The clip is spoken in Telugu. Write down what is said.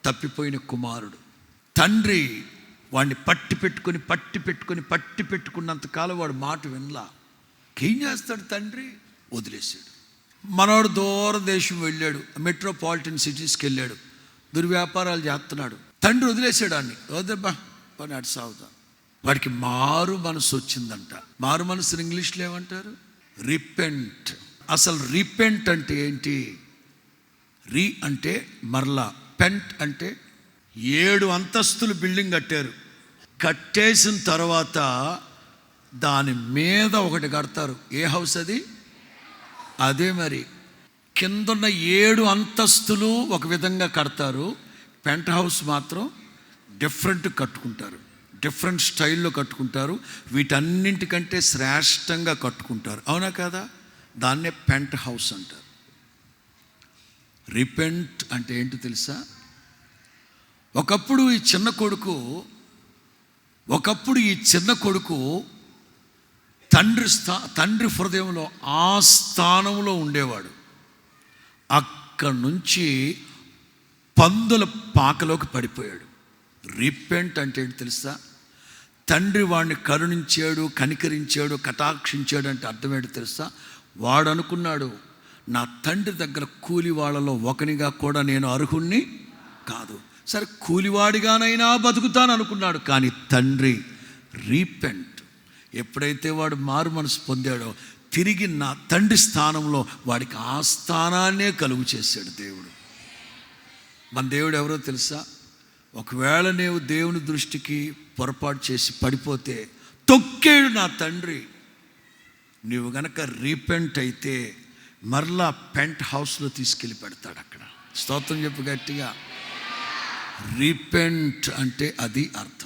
తప్పిపోయిన కుమారుడు. తండ్రి వాడిని పట్టి పెట్టుకున్నంతకాలం వాడు మాట వినలా. ఏం చేస్తాడు తండ్రి? వదిలేశాడు. మనవాడు దూర దేశం వెళ్ళాడు, మెట్రోపాలిటన్ సిటీస్కి వెళ్ళాడు, దుర్వ్యాపారాలు చేస్తున్నాడు. తండ్రి వదిలేశాడు వాడిని. వద్దబ్బా వాడిని అటు సాగుతా. వాడికి మారు మనసు వచ్చిందంట. మారు మనసు ఇంగ్లీష్లో ఏమంటారు? రిపెంట్. అసలు రిపెంట్ అంటే ఏంటి? రీ అంటే మరలా, పెంట్ అంటే 7 అంతస్తులు బిల్డింగ్ కట్టారు. కట్టేసిన తర్వాత దాని మీద ఒకటి కడతారు. ఏ హౌస్ అది? అదే మరి. కిందున్న 7 అంతస్తులు ఒక విధంగా కడతారు, పెంట్ హౌస్ మాత్రం డిఫరెంట్ కట్టుకుంటారు, డిఫరెంట్ స్టైల్లో కట్టుకుంటారు, వీటన్నింటికంటే శ్రేష్టంగా కట్టుకుంటారు. అవునా కాదా? దాన్నే పెంట్ హౌస్ అంటారు. రిపెంట్ అంటే ఏంటో తెలుసా? ఒకప్పుడు ఈ చిన్న కొడుకు తండ్రి హృదయంలో ఆ స్థానంలో ఉండేవాడు. అక్కడి నుంచి పందుల పాకలోకి పడిపోయాడు. రిపెంట్ అంటే ఏంటి తెలుసా? తండ్రి వాడిని కరుణించాడు, కనికరించాడు, కటాక్షించాడు అంటే అర్థం ఏంటి తెలుసా? వాడు అనుకున్నాడు, నా తండ్రి దగ్గర కూలి వాళ్ళలో ఒకనిగా కూడా నేను అర్హుణ్ణి కాదు. సరే కూలివాడిగానైనా బతుకుతాను అనుకున్నాడు. కానీ తండ్రి రీపెంట్. ఎప్పుడైతే వాడు మారు మనసు పొందాడో తిరిగి నా తండ్రి స్థానంలో వాడికి ఆ స్థానాన్నే కలుగు చేశాడు దేవుడు. మన దేవుడు ఎవరో తెలుసా? ఒకవేళ నీవు దేవుని దృష్టికి పొరపాటు చేసి పడిపోతే తొక్కేడు నా తండ్రి. నీవు గనక రీపెంట్ అయితే మరలా పెంట్ హౌస్లో తీసుకెళ్ళి పెడతాడు. అక్కడ స్తోత్రం చెప్పు గట్టిగా. రీపెంట్ అంటే అది అర్థం.